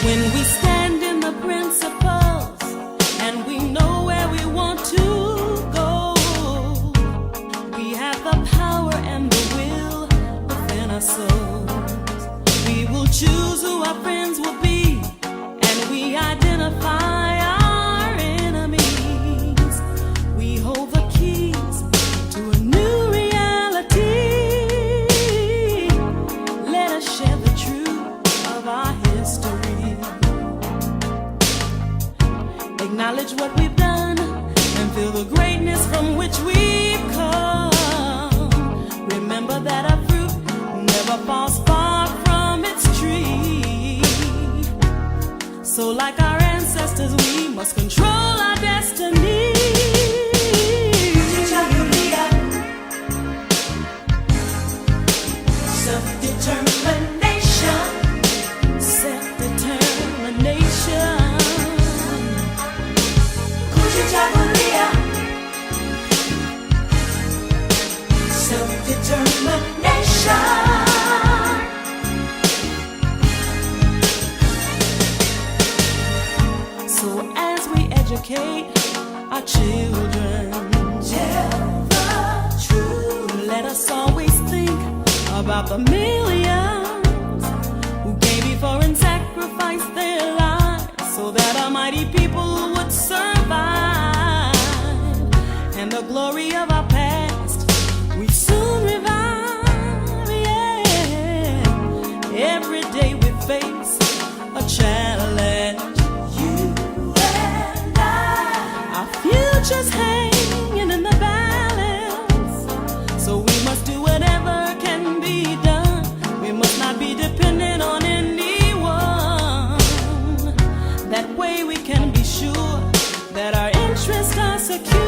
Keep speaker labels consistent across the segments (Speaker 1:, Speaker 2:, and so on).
Speaker 1: When we stand in the principles and we know where we want to go, we have the power and the will within our souls. We will choose who our friends will be, and we identify our enemies. We hold the keys to a new reality. Let us share the truth of our history. Acknowledge what we've done and feel the greatness from which we've come. Remember that a fruit never falls far from its tree. So like our ancestors, we must control our destiny. Self-determination. Self-determination. Self-determination. So as we educate our children, tell the truth. Let us always think about the millions who gave before and sacrificed their lives so that our mighty people would survive. And the glory of our past we soon revive, yeah. Every day we face a challenge. You and I, our future's hanging in the balance. So we must do whatever can be done. We must not be dependent on anyone. That way we can be sure that our interests are secure.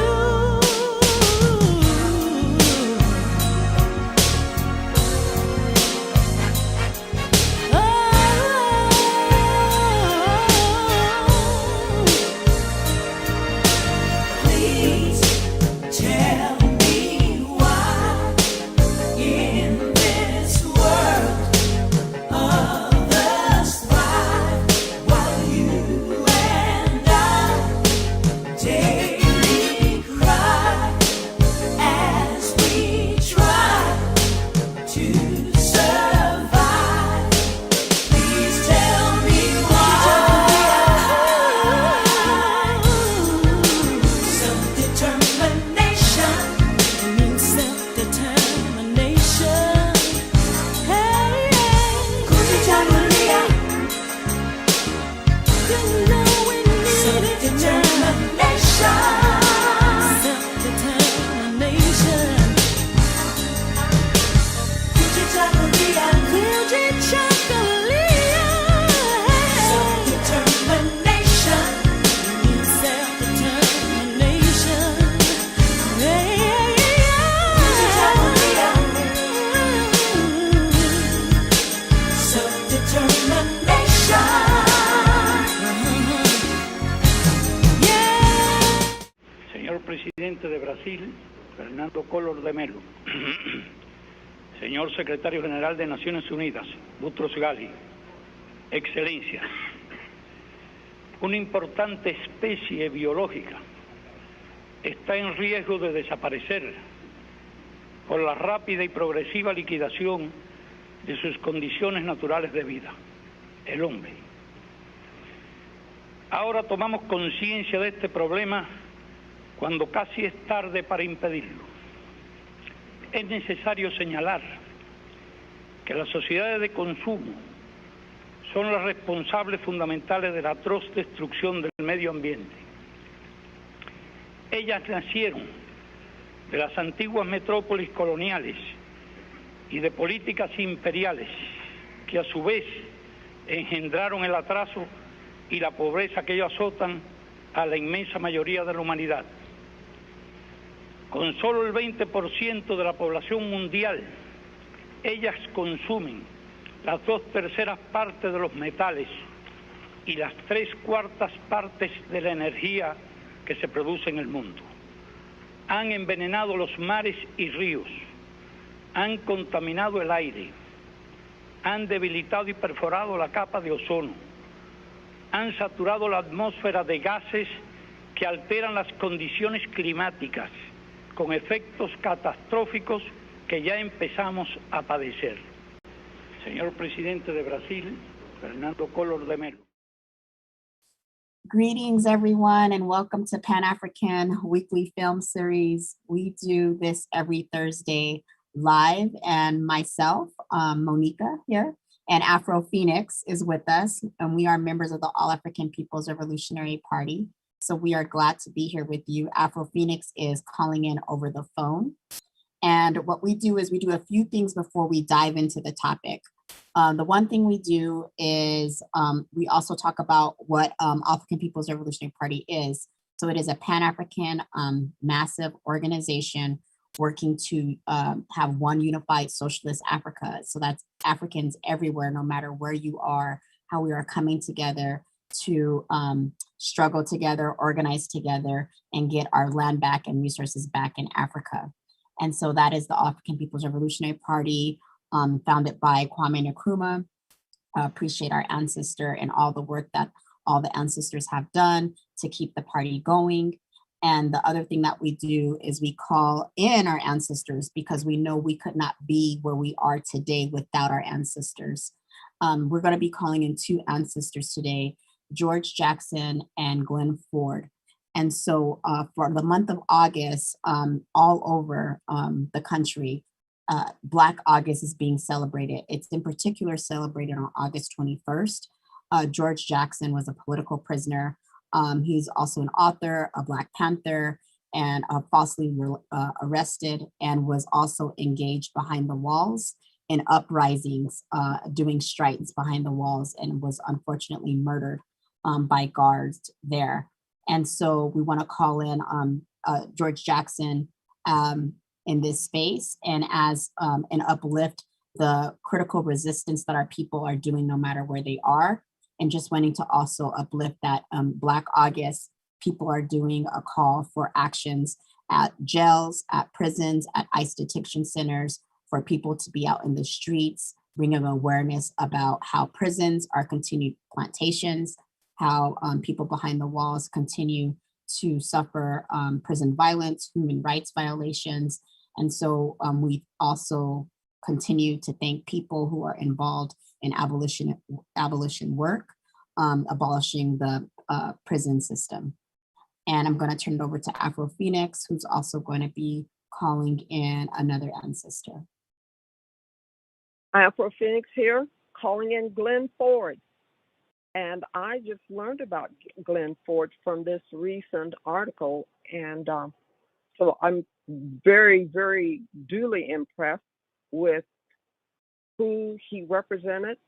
Speaker 2: Señor Secretario General de Naciones Unidas, Boutros Ghali, Excelencia, una importante especie biológica está en riesgo de desaparecer por la rápida y progresiva liquidación de sus condiciones naturales de vida, el hombre. Ahora tomamos conciencia de este problema cuando casi es tarde para impedirlo. Es necesario señalar que las sociedades de consumo son las responsables fundamentales de la atroz destrucción del medio ambiente. Ellas nacieron de las antiguas metrópolis coloniales y de políticas imperiales que a su vez engendraron el atraso y la pobreza que ellos azotan a la inmensa mayoría de la humanidad. Con solo el 20% de la población mundial, ellas consumen las 2/3 partes de los metales y las 3/4 partes de la energía que se produce en el mundo. Han envenenado los mares y ríos, han contaminado el aire, han debilitado y perforado la capa de ozono, han saturado la atmósfera de gases que alteran las condiciones climáticas, con efectos catastróficos que ya empezamos a padecer. Señor presidente de Brasil, Fernando Collor de Mello.
Speaker 3: Greetings, everyone, and welcome to Pan-African Weekly Film Series. We do this every Thursday live, and myself, Moneka here, and Afrophoenixx is with us, and we are members of the All-African People's Revolutionary Party. So we are glad to be here with you. Afrophoenixx is calling in over the phone. And what we do is we do a few things before we dive into the topic. The one thing we do is we also talk about what African People's Revolutionary Party is. So it is a Pan-African massive organization working to have one unified socialist Africa. So that's Africans everywhere, no matter where you are, how we are coming together to struggle together, organize together, and get our land back and resources back in Africa. And so that is the African People's Revolutionary Party, founded by Kwame Nkrumah. Appreciate our ancestor and all the work that all the ancestors have done to keep the party going. And the other thing that we do is we call in our ancestors because we know we could not be where we are today without our ancestors. We're going to be calling in two ancestors today, George Jackson and Glen Ford. And so for the month of August, all over the country, Black August is being celebrated. It's in particular celebrated on August 21st. George Jackson was a political prisoner. He's also an author, a Black Panther, and falsely arrested, and was also engaged behind the walls in uprisings, doing strikes behind the walls, and was unfortunately murdered by guards there. And so we want to call in George Jackson in this space and uplift the critical resistance that our people are doing no matter where they are. And just wanting to also uplift that Black August, people are doing a call for actions at jails, at prisons, at ICE detention centers, for people to be out in the streets, bringing awareness about how prisons are continued plantations, how people behind the walls continue to suffer prison violence, human rights violations. And so we also continue to thank people who are involved in abolition work, abolishing the prison system. And I'm going to turn it over to Afrophoenixx, who's also going to be calling in another ancestor.
Speaker 4: Afrophoenixx here, calling in Glen Ford. And I just learned about Glen Ford from this recent article. And so I'm very, very duly impressed with who he represented,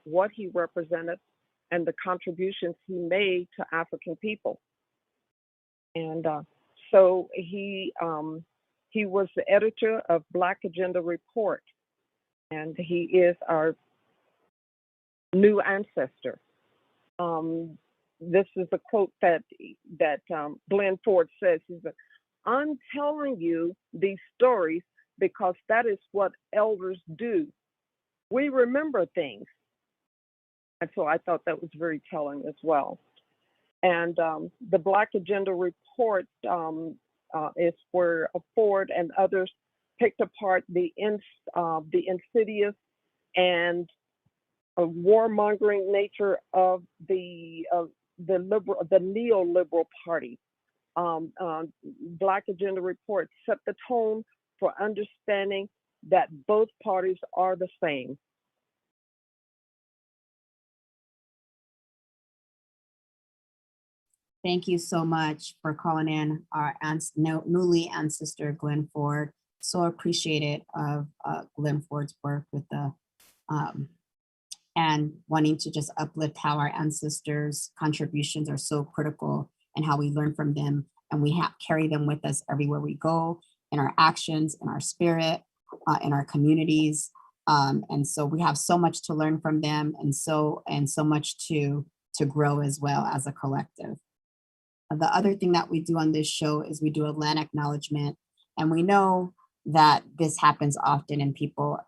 Speaker 4: what he represented, and the contributions he made to African people. And so he was the editor of Black Agenda Report, and he is our new ancestor. This is a quote that Glen Ford says. He said, "I'm telling you these stories because that is what elders do. We remember things." And so I thought that was very telling as well. And the Black Agenda Report is where Ford and others picked apart the insidious and warmongering nature of the neoliberal party. Black Agenda Report set the tone for understanding that both parties are the same.
Speaker 3: Thank you so much for calling in our newly ancestor, Glen Ford. So appreciated of Glen Ford's work with the, and wanting to just uplift how our ancestors' contributions are so critical and how we learn from them. And we carry them with us everywhere we go, in our actions, in our spirit, in our communities. And so we have so much to learn from them, and so much to grow as well as a collective. The other thing that we do on this show is we do a land acknowledgement, and we know that this happens often and people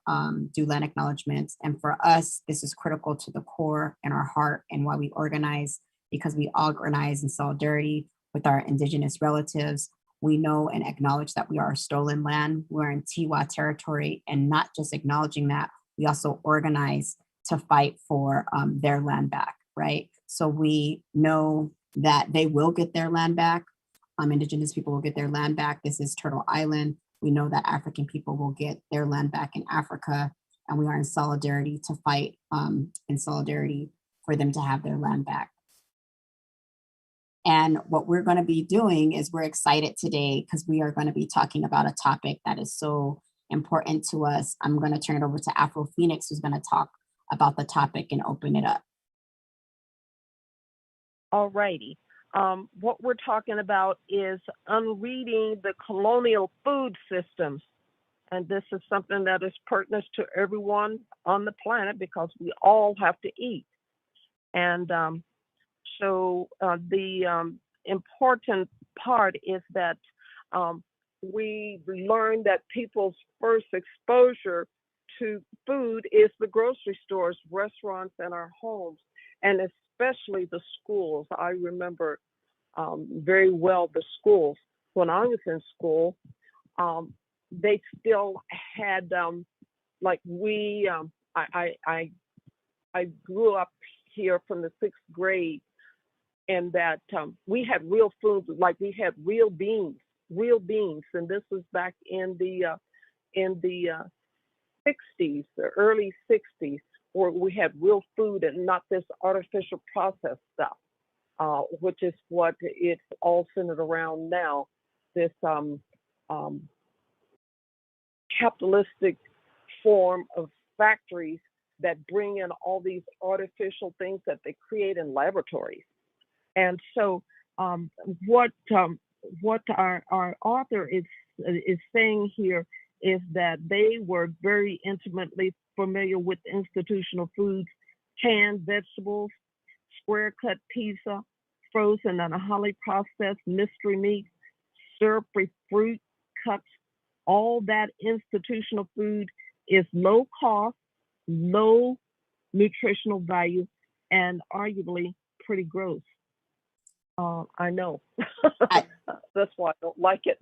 Speaker 3: do land acknowledgements. And for us, this is critical to the core and our heart and why we organize, because we organize in solidarity with our indigenous relatives. We know and acknowledge that we are stolen land. We're in Tiwa territory, and not just acknowledging that, we also organize to fight for their land back, right? So we know that they will get their land back. Indigenous people will get their land back. This is Turtle Island. We know that African people will get their land back in Africa, and we are in solidarity to fight in solidarity for them to have their land back. And what we're going to be doing is we're excited today because we are going to be talking about a topic that is so important to us. I'm going to turn it over to AfroPhoenixx, who's going to talk about the topic and open it up.
Speaker 4: All righty. What we're talking about is unreading the colonial food systems. And this is something that is pertinent to everyone on the planet because we all have to eat. And so the important part is that we learned that people's first exposure to food is the grocery stores, restaurants, and our homes, and especially the schools. I remember very well the schools. When I was in school, they still had I grew up here from the 6th grade, and that we had real food, like we had real beans, and this was back in the 60s, the early 60s, where we had real food and not this artificial processed stuff, which is what it's all centered around now. This capitalistic form of factories that bring in all these artificial things that they create in laboratories. And so what our author is saying here is that they were very intimately familiar with institutional foods, canned vegetables, square cut pizza, frozen and highly processed mystery meat, syrupy fruit cups. All that institutional food is low cost, low nutritional value, and arguably pretty gross. I know. That's why I don't like it.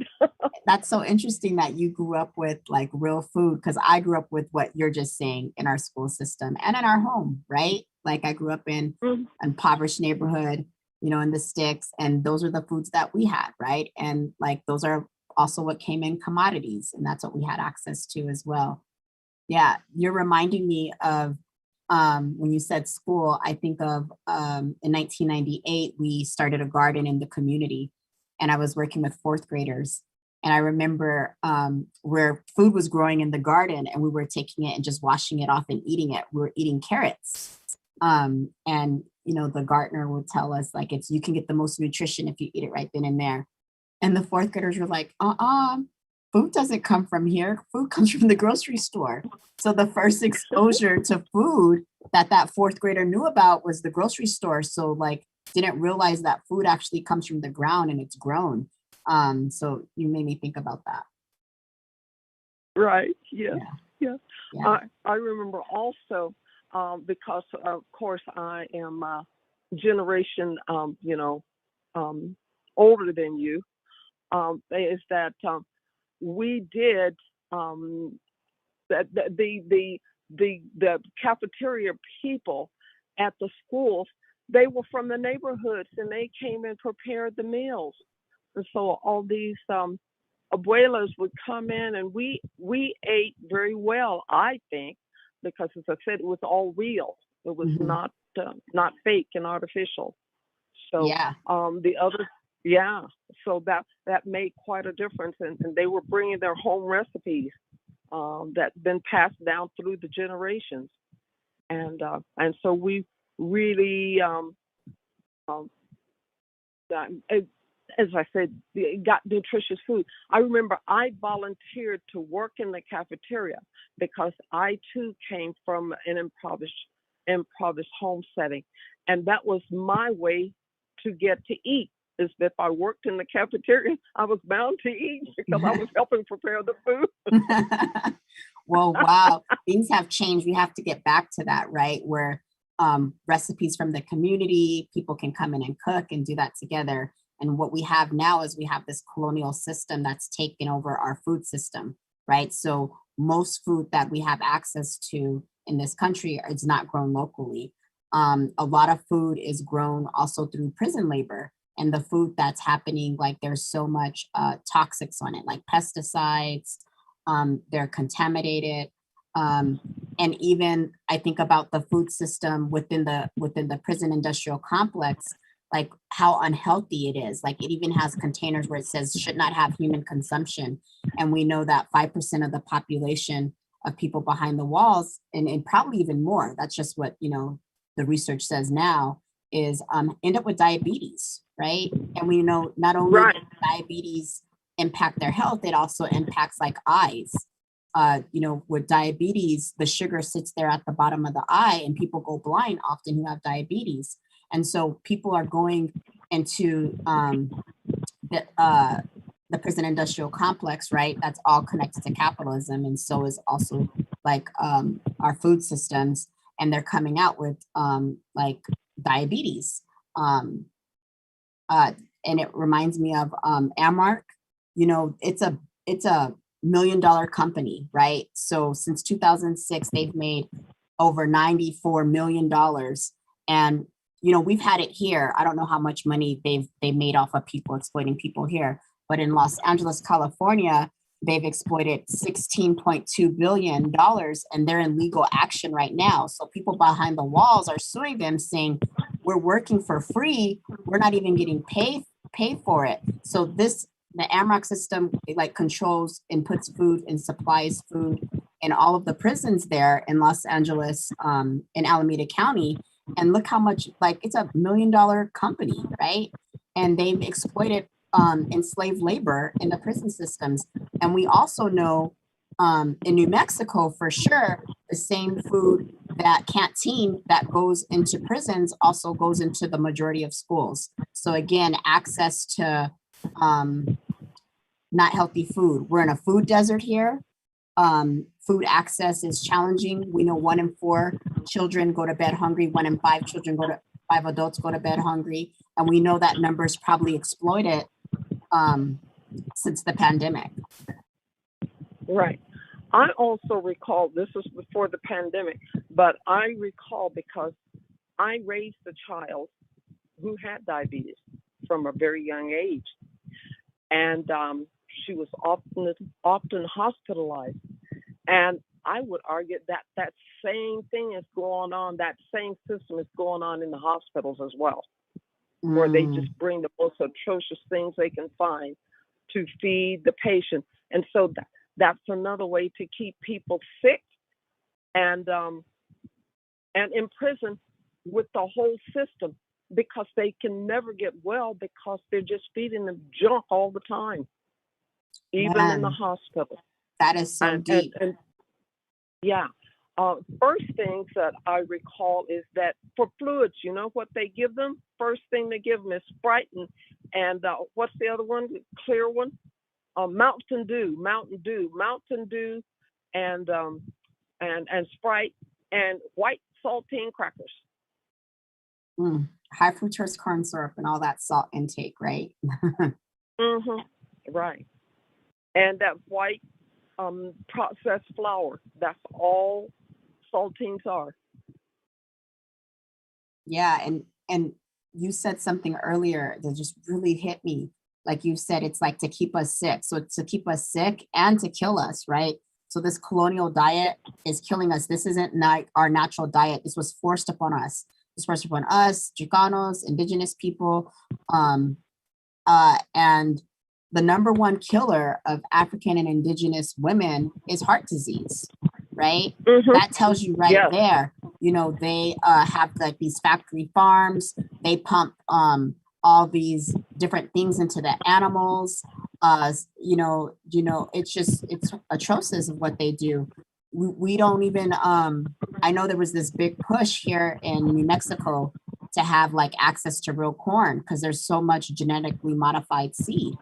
Speaker 3: That's so interesting that you grew up with like real food, because I grew up with what you're just saying in our school system and in our home, right? Like I grew up in an impoverished neighborhood, you know, in the sticks, and those are the foods that we had, right? And like those are also what came in commodities, and that's what we had access to as well. Yeah, you're reminding me of when you said school, I think of in 1998, we started a garden in the community, and I was working with 4th graders. And I remember where food was growing in the garden, and we were taking it and just washing it off and eating it. We were eating carrots. And, you know, the gardener would tell us like, you can get the most nutrition if you eat it right then and there. And the 4th graders were like, food doesn't come from here. Food comes from the grocery store. So the first exposure to food that 4th grader knew about was the grocery store. So like, didn't realize that food actually comes from the ground and it's grown. So you made me think about that.
Speaker 4: Right. Yeah. I remember also because of course I am generation older than you. Is that we did the cafeteria people at the schools. They were from the neighborhoods, and they came and prepared the meals. And so all these abuelas would come in, and we ate very well, I think, because as I said, it was all real. It was not fake and artificial. So the other. Yeah, so that made quite a difference, and they were bringing their home recipes that's been passed down through the generations, and so we really, as I said, got nutritious food. I remember I volunteered to work in the cafeteria because I too came from an impoverished home setting, and that was my way to get to eat. Is that if I worked in the cafeteria, I was bound to eat because I was helping prepare the food.
Speaker 3: Well, wow, things have changed. We have to get back to that, right? Where recipes from the community. People can come in and cook and do that together. And what we have now is we have this colonial system that's taken over our food system, right? So most food that we have access to in this country is not grown locally. A lot of food is grown also through prison labor, and the food that's happening, like there's so much toxics on it, like pesticides, they're contaminated. And even I think about the food system within the prison industrial complex, like how unhealthy it is. Like it even has containers where it says should not have human consumption. And we know that 5% of the population of people behind the walls, and probably even more, that's just what, you know, the research says now, is end up with diabetes, right? And we know not only
Speaker 4: Right.
Speaker 3: does diabetes impact their health, it also impacts like eyes. You know, with diabetes, the sugar sits there at the bottom of the eye and people go blind often who have diabetes. And so people are going into the prison industrial complex, right? That's all connected to capitalism. And so is also like our food systems. And they're coming out with like diabetes. And it reminds me of Amark. You know, it's a $1 million company, right? So since 2006, they've made over $94 million. And, you know, we've had it here. I don't know how much money they made off of people exploiting people here, but in Los Angeles, California, they've exploited $16.2 billion, and they're in legal action right now. So people behind the walls are suing them saying, we're working for free. We're not even getting paid for it. So the AMROC system, it like controls and puts food and supplies food in all of the prisons there in Los Angeles, in Alameda County. And look how much, like it's $1 million company, right? And they've exploited enslaved labor in the prison systems. And we also know in New Mexico for sure, the same food, that canteen that goes into prisons also goes into the majority of schools. So again, access to not healthy food. We're in a food desert here. Food access is challenging. We know 1 in 4 children go to bed hungry. 1 in 5 5 adults go to bed hungry. And we know that number's probably exploded since the pandemic.
Speaker 4: Right. I also recall, this was before the pandemic, but I recall because I raised a child who had diabetes from a very young age. And she was often hospitalized. And I would argue that that same thing is going on, that same system is going on in the hospitals as well, where they just bring the most atrocious things they can find to feed the patient. And so that's another way to keep people sick and in prison with the whole system, because they can never get well because they're just feeding them junk all the time, even in the hospital.
Speaker 3: That is so deep.
Speaker 4: And yeah. First things that I recall is that for fluids, you know what they give them? First thing they give them is Sprite and what's the other one? The clear one? Mountain Dew, and Sprite and white saltine crackers.
Speaker 3: High fructose corn syrup and all that salt intake, right?
Speaker 4: Right. And that white processed flour. That's all saltines are.
Speaker 3: Yeah, and you said something earlier that just really hit me. Like you said, it's like to keep us sick. So it's to keep us sick and to kill us, right? So this colonial diet is killing us. This isn't our natural diet. This was forced upon us. This was forced upon us, Chicanos, indigenous people. And the #1 killer of African and indigenous women is heart disease, right? That tells you right there. You know, they have like these factory farms. They pump all these different things into the animals. You know, it's atrocious of what they do. We don't even, I know there was this big push here in New Mexico to have like access to real corn because there's so much genetically modified seed.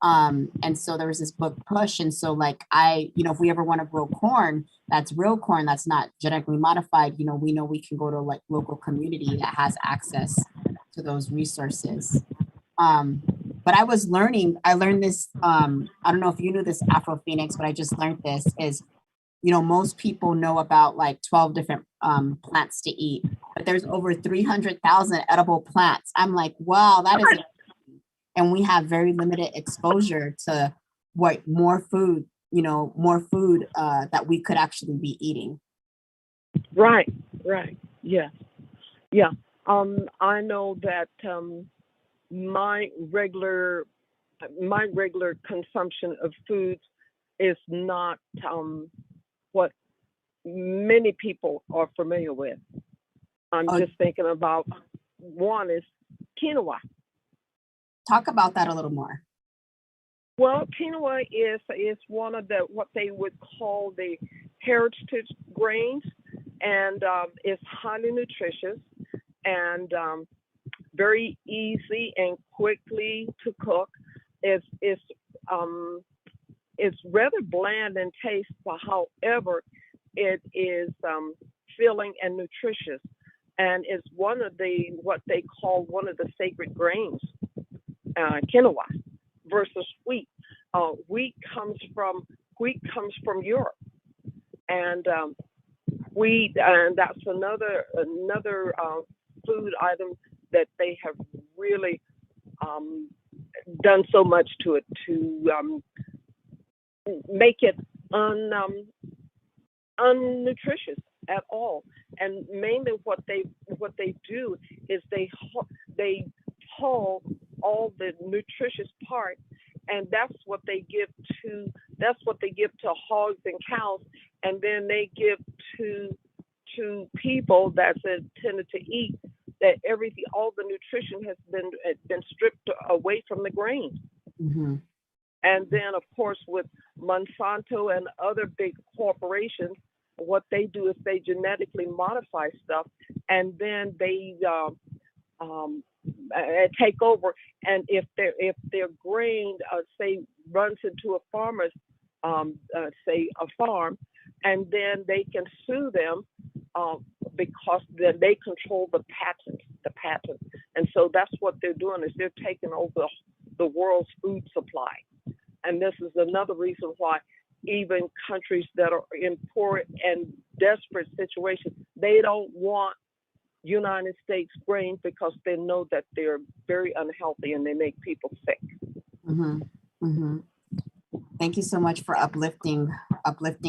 Speaker 3: And so there was this book push. And so like if we ever want to grow corn, that's real corn, that's not genetically modified, we know we can go to like local community that has access to those resources. But I learned this, I don't know if you knew this, Afrophoenixx, but I just learned this is, most people know about like 12 different plants to eat, but there's over 300,000 edible plants. I'm like, wow, that is, and we have very limited exposure to more food that we could actually be eating.
Speaker 4: Right. Yeah. I know that my regular consumption of foods is not what many people are familiar with. I'm just thinking about one is quinoa.
Speaker 3: Talk about that a little more.
Speaker 4: Well, quinoa is one of what they would call the heritage grains, and it's highly nutritious and very easy and quickly to cook. It's rather bland in taste, but however, it is filling and nutritious, and it's what they call one of the sacred grains, quinoa, versus wheat. Wheat comes from Europe, and wheat, and that's another food item that they have really done so much to it to make it unnutritious at all. And mainly what they do is they haul all the nutritious part, and that's what they give to hogs and cows, and then they give to people that's intended to eat. That all the nutrition has been stripped away from the grain.
Speaker 3: Mm-hmm.
Speaker 4: And then, of course, with Monsanto and other big corporations, what they do is they genetically modify stuff, and then they take over. And if their grain, say, runs into a farmer's, say, a farm, and then they can sue them because then they control the patent. And so that's what they're doing, is they're taking over the world's food supply. And this is another reason why even countries that are in poor and desperate situations, they don't want United States grain because they know that they're very unhealthy and they make people sick.
Speaker 3: Mm-hmm. Mm-hmm. Thank you so much for uplifting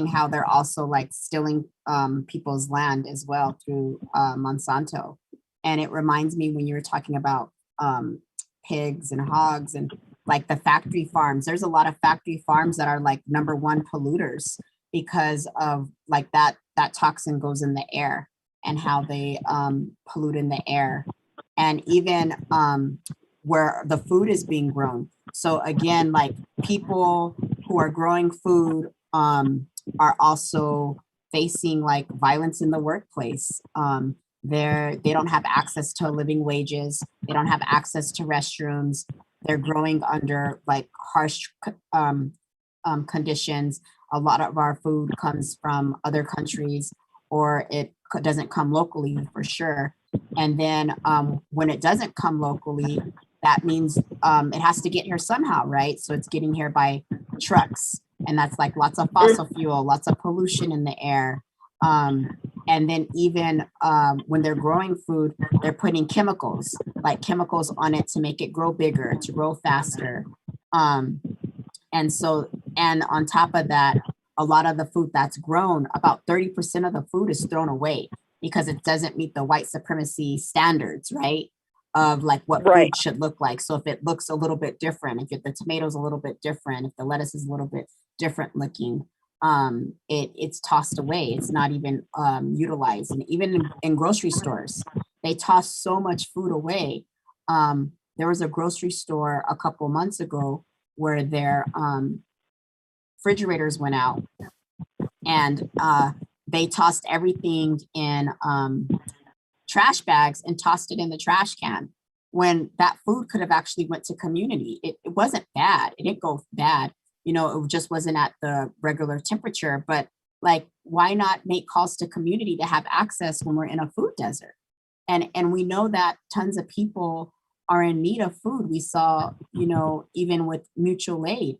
Speaker 3: how they're also like stealing people's land as well through Monsanto. And it reminds me when you were talking about pigs and hogs and like the factory farms, there's a lot of factory farms that are like #1 polluters because of like that toxin goes in the air and how they pollute in the air, and even where the food is being grown. So again, like people who are growing food are also facing like violence in the workplace. They don't have access to living wages. They don't have access to restrooms. They're growing under like harsh conditions. A lot of our food comes from other countries, or it doesn't come locally for sure. And then when it doesn't come locally, that means it has to get here somehow, right? So it's getting here by trucks, and that's like lots of fossil fuel, lots of pollution in the air. And then even when they're growing food, they're putting chemicals on it to make it grow bigger, to grow faster. And on top of that, a lot of the food that's grown, about 30% of the food is thrown away because it doesn't meet the white supremacy standards, right? Of like what food should look like. So if it looks a little bit different, if the tomato's a little bit different, if the lettuce is a little bit different looking, it's tossed away. It's not even utilized. And even in grocery stores, they toss so much food away. There was a grocery store a couple months ago where their refrigerators went out, and they tossed everything in trash bags and tossed it in the trash can. when that food could have actually went to community. It wasn't bad. It didn't go bad. You know, it just wasn't at the regular temperature. But like, why not make calls to community to have access when we're in a food desert? And we know that tons of people are in need of food. We saw, you know, even with mutual aid,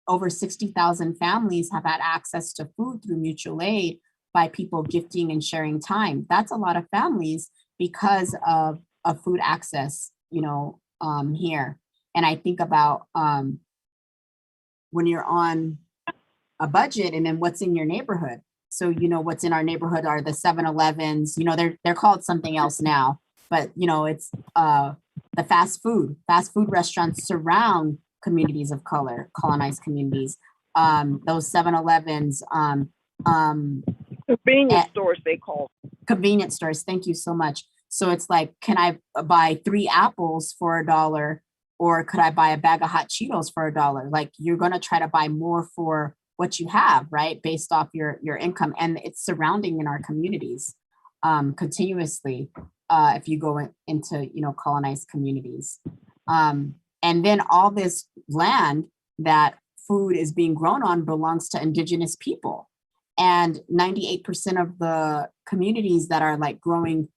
Speaker 3: over 60,000 families have had access to food through mutual aid by people gifting and sharing time. That's a lot of families because of food access, you know, here. And I think about when you're on a budget and then what's in your neighborhood. So, you know, what's in our neighborhood are the 7-Elevens, you know, they're called something else now, but you know, it's the fast food restaurants surround communities of color, colonized communities. Those 7-Elevens,
Speaker 4: Convenience stores, they call
Speaker 3: convenience stores. Thank you so much. So it's like, can I buy 3 apples for $1? Or could I buy a bag of hot Cheetos for $1? Like, you're going to try to buy more for what you have, right? Based off your income, and it's surrounding in our communities continuously. If you go into, you know, colonized communities, and then all this land that food is being grown on belongs to indigenous people, and 98% of the communities that are like growing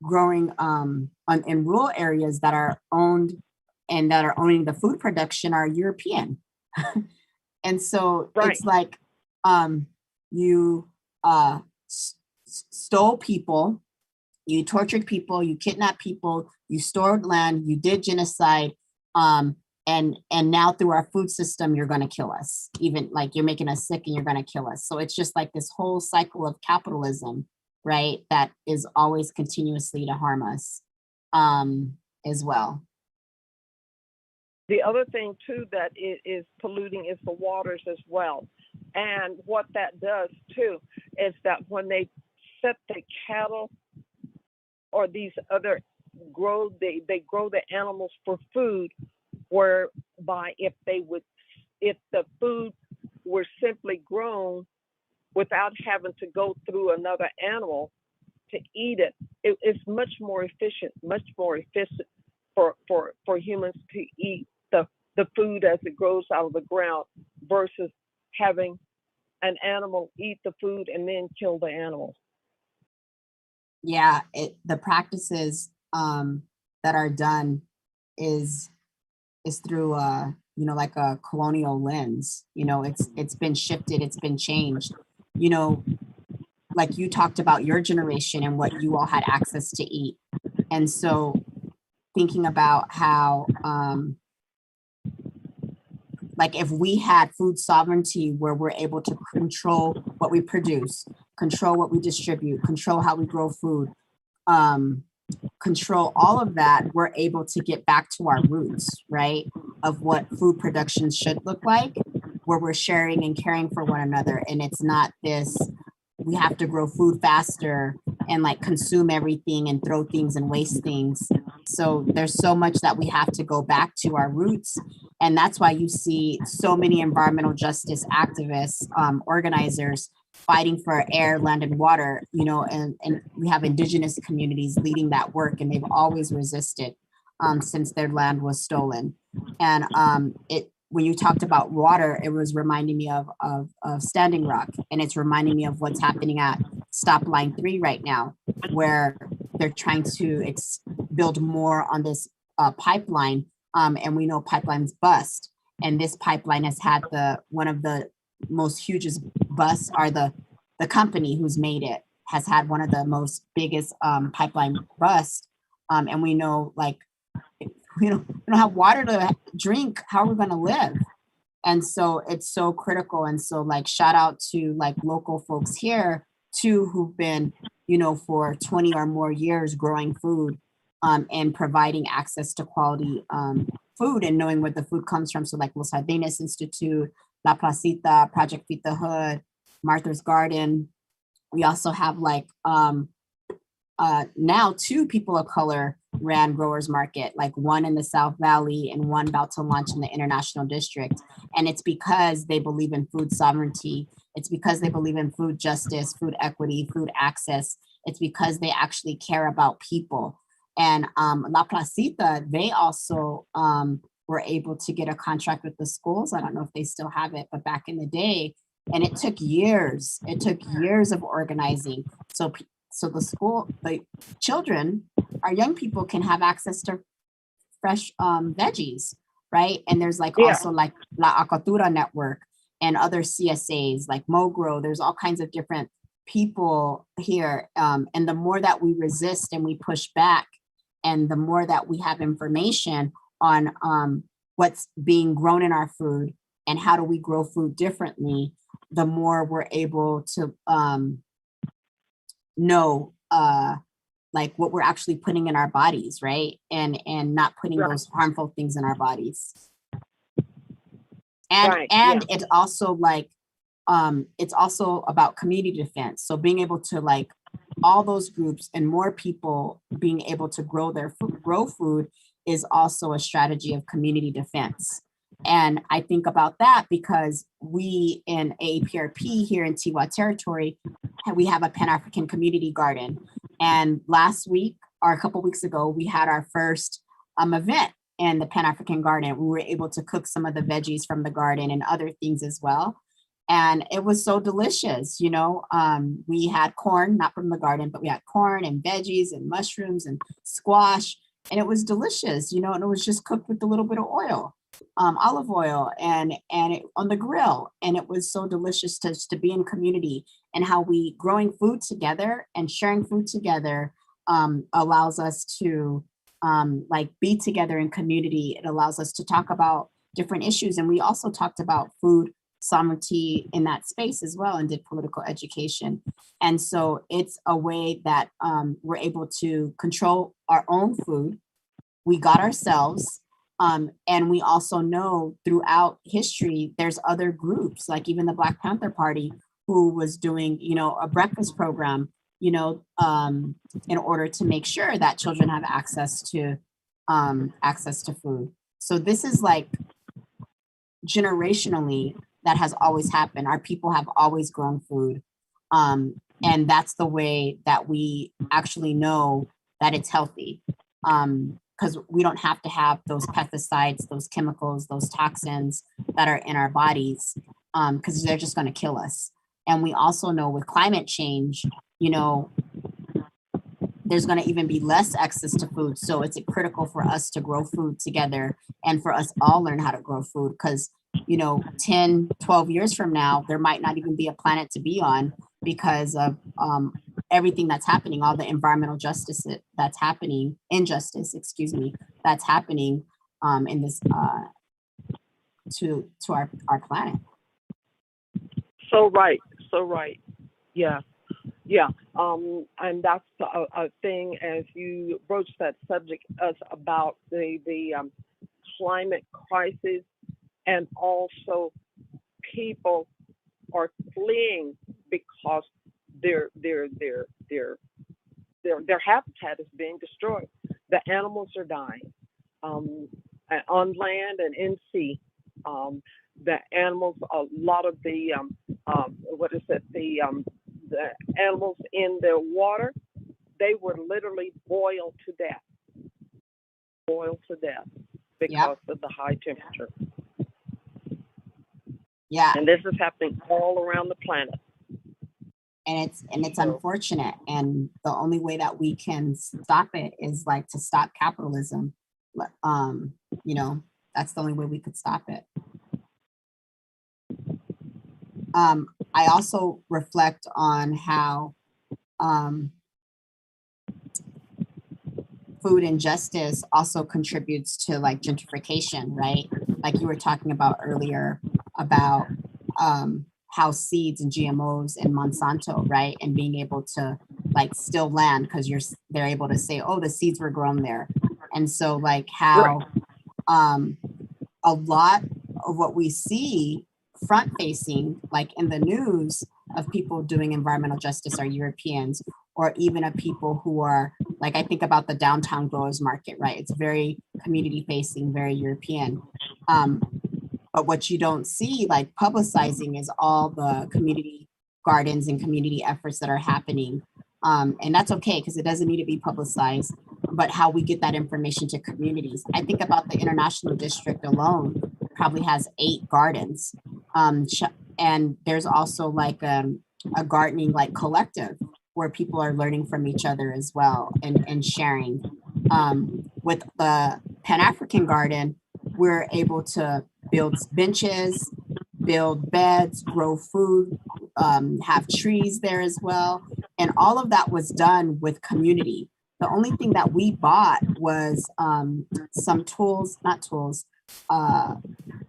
Speaker 3: in rural areas that are owned and that are owning the food production are European. And so it's like you stole people, you tortured people, you kidnapped people, you stored land, you did genocide, and now through our food system, you're going to kill us. Even like you're making us sick and you're going to kill us. So it's just like this whole cycle of capitalism, right? That is always continuously to harm us as well.
Speaker 4: The other thing too that it is polluting is the waters as well. And what that does too is that when they set the cattle or these other they grow the animals for food, whereby if the food were simply grown without having to go through another animal to eat it, it's much more efficient for humans to eat the food as it grows out of the ground versus having an animal eat the food and then kill the animal.
Speaker 3: Yeah, the practices that are done is through you know, like a colonial lens. You know, it's been shifted, it's been changed. You know, like you talked about your generation and what you all had access to eat. And so thinking about how like if we had food sovereignty where we're able to control what we produce, control what we distribute, control how we grow food, control all of that, we're able to get back to our roots, right? Of what food production should look like, where we're sharing and caring for one another. And it's not this, we have to grow food faster and like consume everything and throw things and waste things. So there's so much that we have to go back to our roots. And that's why you see so many environmental justice activists, organizers fighting for air, land, and water, you know, and we have indigenous communities leading that work, and they've always resisted since their land was stolen. And when you talked about water, it was reminding me of Standing Rock, and it's reminding me of what's happening at Stop Line 3 right now, where they're trying to build more on this pipeline, and we know pipelines bust, and this pipeline has had one of the most hugest busts, are the company who's made it has had one of the most biggest pipeline busts, and we know, like, we don't have water to drink, how are we going to live? And so it's so critical. And so, like, shout out to like local folks here too, who've been, you know, for 20 or more years growing food and providing access to quality food and knowing where the food comes from. So like Los Jardines Institute, La Placita, Project Feed the Hood, Martha's Garden. We also have like now 2 people of color ran growers market, like one in the South Valley and one about to launch in the International District. And it's because they believe in food sovereignty. It's because they believe in food justice, food equity, food access. It's because they actually care about people. And La Placita, they also were able to get a contract with the schools. I don't know if they still have it, but back in the day, and it took years. It took years of organizing. So the children, our young people can have access to fresh veggies, right? And there's like
Speaker 4: Yeah.
Speaker 3: also like La Acatura Network and other CSAs like Mogro. There's all kinds of different people here. And the more that we resist and we push back, and the more that we have information on what's being grown in our food and how do we grow food differently, the more we're able to know like what we're actually putting in our bodies, right? And not putting
Speaker 4: Right.
Speaker 3: those harmful things in our bodies. And
Speaker 4: Right,
Speaker 3: and
Speaker 4: yeah.
Speaker 3: it's also like it's also about community defense. So being able to like all those groups and more people being able to grow food is also a strategy of community defense. And I think about that because we in AAPRP here in Tiwa territory, we have a Pan-African community garden. And last week or a couple weeks ago, we had our first event in the Pan-African garden. We were able to cook some of the veggies from the garden and other things as well. And it was so delicious, you know. We had corn, not from the garden, but we had corn and veggies and mushrooms and squash. And it was delicious, you know, and it was just cooked with a little bit of oil, olive oil, and it on the grill. And it was so delicious to be in community, and how we growing food together and sharing food together allows us to like be together in community. It allows us to talk about different issues. And we also talked about food sovereignty in that space as well, and did political education. And so it's a way that we're able to control our own food. We got ourselves, and we also know throughout history, there's other groups, like even the Black Panther Party, who was doing, you know, a breakfast program, you know, in order to make sure that children have access to food. So this is like generationally that has always happened. Our people have always grown food. And that's the way that we actually know that it's healthy. Because we don't have to have those pesticides, those chemicals, those toxins that are in our bodies, because they're just going to kill us. And we also know with climate change, you know, there's going to even be less access to food. So it's critical for us to grow food together and for us all learn how to grow food, because, you know, 10, 12 years from now, there might not even be a planet to be on because of everything that's happening, all the environmental justice that's happening, injustice, excuse me, that's happening in this to our planet.
Speaker 4: So right. Yeah. Yeah. And that's a thing, as you broach that subject about the climate crisis, and also people are fleeing because their habitat is being destroyed. The animals are dying on land and in sea. The animals, a lot of the the animals in the water, they were literally boiled to death because of the high temperature.
Speaker 3: Yeah.
Speaker 4: And this is happening all around the planet.
Speaker 3: And it's unfortunate. And the only way that we can stop it is like to stop capitalism. You know, that's the only way we could stop it. I also reflect on how food injustice also contributes to like gentrification, right? Like you were talking about earlier about how seeds and GMOs and Monsanto, right? And being able to like steal land because they're able to say, oh, the seeds were grown there. And so like how a lot of what we see front facing, like in the news, of people doing environmental justice are Europeans, or even of people who are like, I think about the downtown growers market, right? It's very community facing, very European. But what you don't see like publicizing is all the community gardens and community efforts that are happening. And that's okay, because it doesn't need to be publicized. but how we get that information to communities. I think about the International District alone probably has 8 gardens. And there's also like a gardening like collective where people are learning from each other as well and sharing. With the Pan-African Garden, we're able to build benches, build beds, grow food, have trees there as well. And all of that was done with community. The only thing that we bought was some tools, not tools,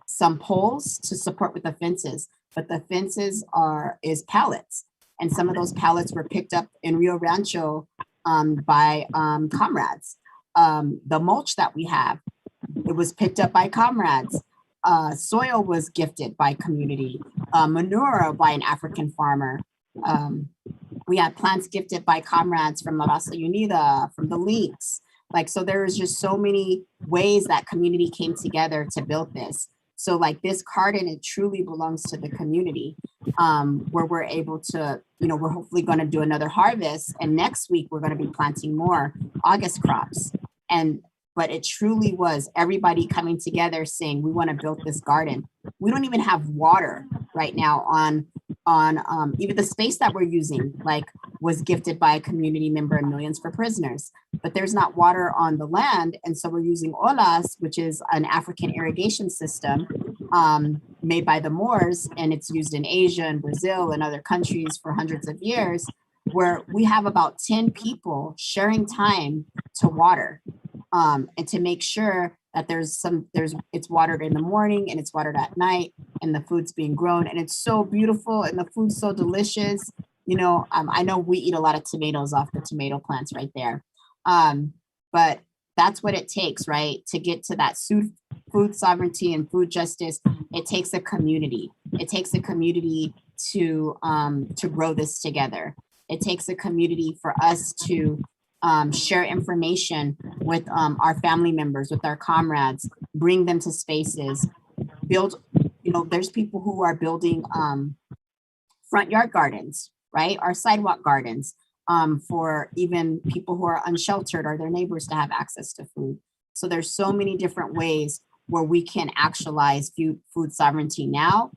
Speaker 3: some poles to support with the fences. But the fences is pallets. And some of those pallets were picked up in Rio Rancho by comrades. The mulch that we have, it was picked up by comrades. Soil was gifted by community. Manure by an African farmer. We had plants gifted by comrades from La Raza Unida, from the Links. Like, so there was just so many ways that community came together to build this. So like this garden, it truly belongs to the community, where we're able to, we're hopefully going to do another harvest. And next week, we're going to be planting more August crops. But it truly was everybody coming together saying, we want to build this garden. We don't even have water right now on even the space that we're using, like was gifted by a community member and Millions for Prisoners, but there's not water on the land. And so we're using olas, which is an African irrigation system made by the Moors. And it's used in Asia and Brazil and other countries for hundreds of years, where we have about 10 people sharing time to water. And to make sure that it's watered in the morning and it's watered at night and the food's being grown and it's so beautiful and the food's so delicious. I know we eat a lot of tomatoes off the tomato plants right there. But that's what it takes, right? To get to that food sovereignty and food justice, it takes a community. It takes a community to grow this together. It takes a community for us to share information with our family members, with our comrades, bring them to spaces, build, there's people who are building front yard gardens, right? Our sidewalk gardens for even people who are unsheltered or their neighbors to have access to food. So there's so many different ways where we can actualize food sovereignty now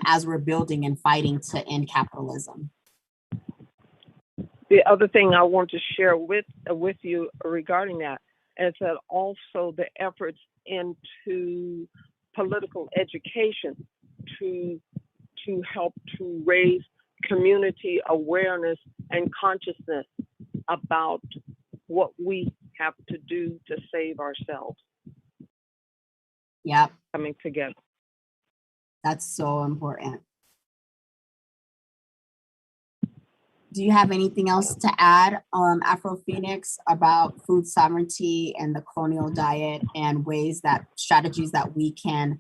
Speaker 3: as we're building and fighting to end capitalism.
Speaker 4: The other thing I want to share with you regarding that is that also the efforts into political education to help to raise community awareness and consciousness about what we have to do to save ourselves.
Speaker 3: Yep.
Speaker 4: Coming together.
Speaker 3: That's so important. Do you have anything else to add, AfroPhoenixx, about food sovereignty and the colonial diet and strategies that we can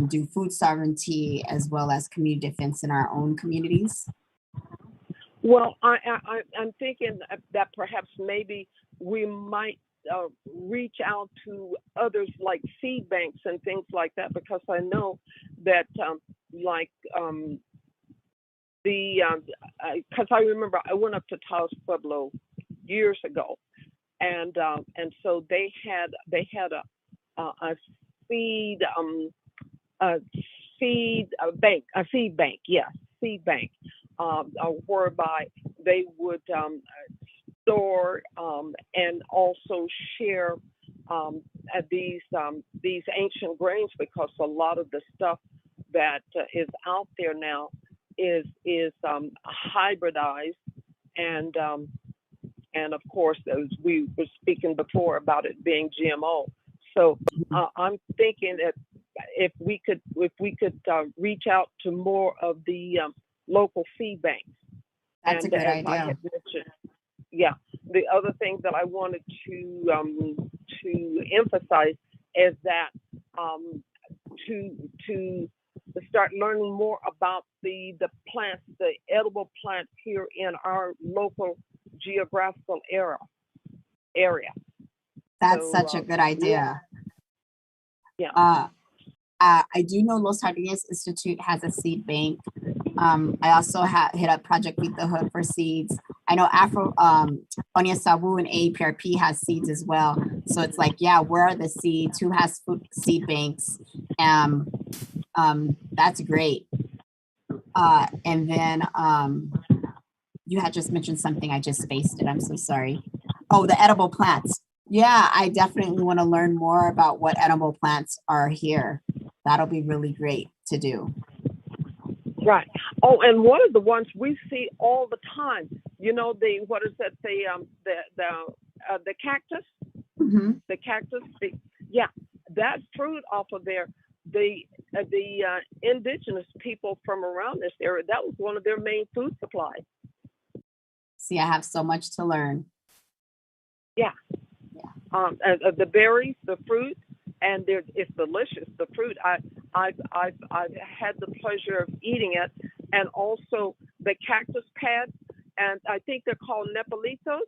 Speaker 3: do food sovereignty as well as community defense in our own communities?
Speaker 4: Well, I'm thinking that perhaps maybe we might reach out to others like seed banks and things like that, because I know that because I remember I went up to Taos Pueblo years ago, and so they had a seed bank, whereby they would store and also share these ancient grains, because a lot of the stuff that is out there now is hybridized, and of course, as we were speaking before about it being GMO. So I'm thinking that if we could reach out to more of the local seed banks.
Speaker 3: That's a good idea.
Speaker 4: I had mentioned, yeah. The other thing that I wanted to emphasize is that to start learning more about the plants, the edible plants here in our local geographical area.
Speaker 3: That's such a good idea.
Speaker 4: Yeah.
Speaker 3: I do know Los Jardines Institute has a seed bank. I also hit up Project Beat the Hood for seeds. I know Onia Sawu and AAPRP has seeds as well. So it's like, yeah, where are the seeds? Who has food seed banks? That's great. And then you had just mentioned something, I just spaced it, I'm so sorry. Oh, the edible plants. Yeah, I definitely want to learn more about what edible plants are here. That'll be really great to do.
Speaker 4: Right. Oh, and one of the ones we see all the time, you know, what is that? The cactus.
Speaker 3: Mm-hmm.
Speaker 4: The cactus. Yeah, that fruit off of there. The indigenous people from around this area, that was one of their main food supplies.
Speaker 3: See, I have so much to learn.
Speaker 4: Yeah. The berries, the fruit, and it's delicious. The fruit, I've had the pleasure of eating it, and also the cactus pads, and I think they're called nepalitos.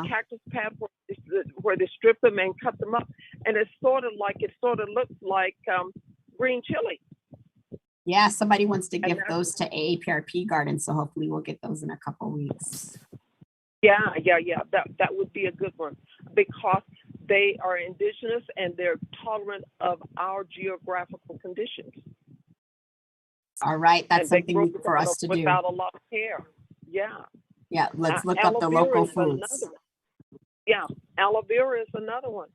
Speaker 4: Cactus pad where they strip them and cut them up, and it sort of looks like green chili.
Speaker 3: Yeah, somebody wants to give those to AAPRP Garden, so hopefully we'll get those in a couple weeks.
Speaker 4: Yeah. That would be a good one because they are indigenous and they're tolerant of our geographical conditions.
Speaker 3: All right, that's something for us to do.
Speaker 4: Without a lot of care. Yeah.
Speaker 3: Yeah, let's look up the local foods.
Speaker 4: Yeah, aloe vera is another one.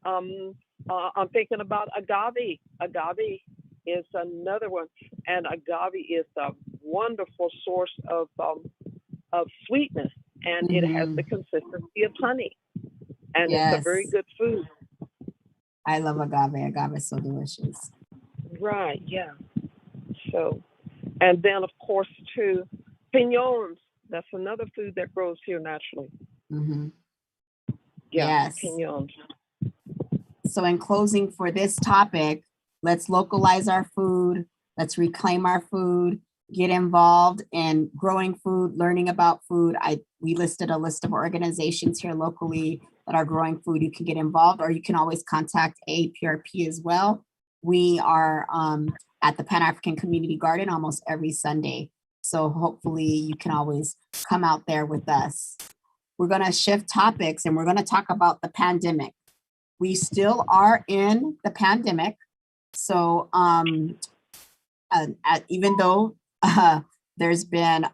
Speaker 4: I'm thinking about agave. Agave is another one, and agave is a wonderful source of sweetness, and it has the consistency of honey, and it's a very good food.
Speaker 3: I love agave. Agave is so delicious.
Speaker 4: Right. Yeah. So, and then of course too, piñons. That's another food that grows here naturally.
Speaker 3: Mm-hmm.
Speaker 4: Yeah,
Speaker 3: yes.
Speaker 4: Piñons.
Speaker 3: So in closing for this topic, let's localize our food. Let's reclaim our food. Get involved in growing food, learning about food. We listed a list of organizations here locally that are growing food. You can get involved, or you can always contact AAPRP as well. We are at the Pan-African Community Garden almost every Sunday. So hopefully you can always come out there with us. We're going to shift topics and we're going to talk about the pandemic. We still are in the pandemic. So even though there's been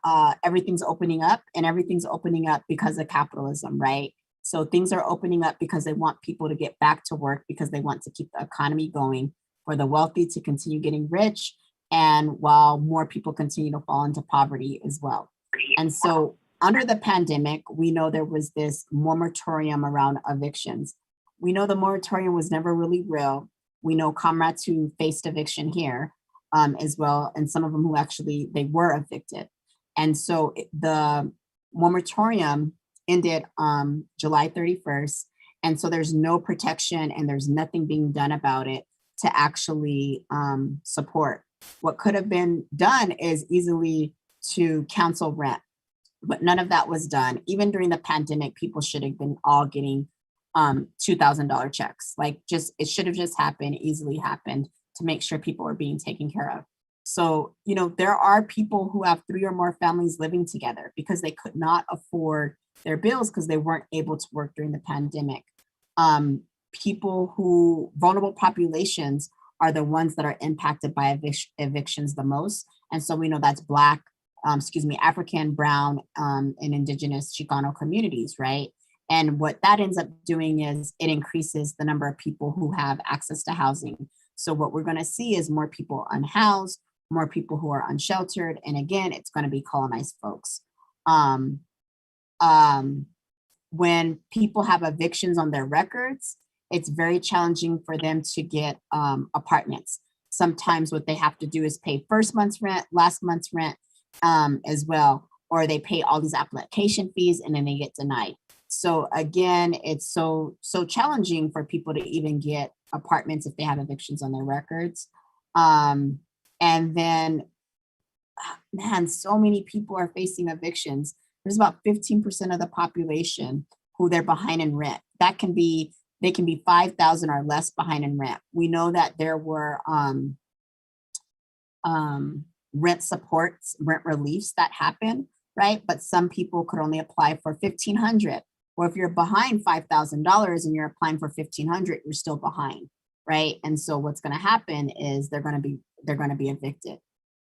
Speaker 3: everything's opening up, and everything's opening up because of capitalism, right? So things are opening up because they want people to get back to work, because they want to keep the economy going, for the wealthy to continue getting rich, and while more people continue to fall into poverty as well. And so under the pandemic, we know there was this moratorium around evictions. We know the moratorium was never really real. We know comrades who faced eviction here as well, and some of them who actually, they were evicted. And so the moratorium ended July 31st. And so there's no protection and there's nothing being done about it to actually support. What could have been done is easily to cancel rent, but none of that was done. Even during the pandemic, people should have been all getting $2,000 checks. Like it should have just happened, easily happened, to make sure people are being taken care of. So, you know, there are people who have 3 or more families living together because they could not afford their bills because they weren't able to work during the pandemic. Vulnerable populations are the ones that are impacted by evictions the most. And so we know that's Black, African, Brown, and Indigenous Chicano communities, right? And what that ends up doing is it increases the number of people who have access to housing. So what we're going to see is more people unhoused, more people who are unsheltered. And again, it's going to be colonized folks. When people have evictions on their records, it's very challenging for them to get apartments. Sometimes what they have to do is pay first month's rent, last month's rent as well, or they pay all these application fees and then they get denied. So again, it's so challenging for people to even get apartments if they have evictions on their records. And then, man, so many people are facing evictions. There's about 15% of the population who they're behind in rent. They can be 5,000 or less behind in rent. We know that there were rent supports, rent reliefs that happened right? But some people could only apply for $1,500. Or if you're behind $5,000 and you're applying for $1,500, you're still behind, right? And so what's going to happen is they're going to be evicted.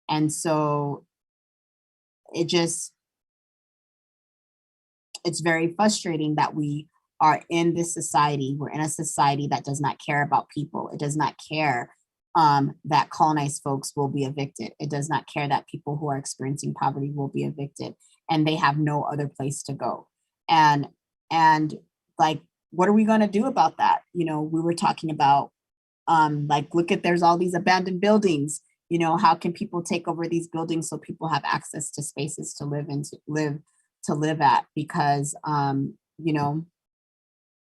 Speaker 3: And so it's very frustrating that we are in this society. We're in a society that does not care about people. It does not care that colonized folks will be evicted. It does not care that people who are experiencing poverty will be evicted and they have no other place to go. And like, what are we going to do about that? We were talking about, like, look at, there's all these abandoned buildings. How can people take over these buildings so people have access to spaces to live and to live at? Because,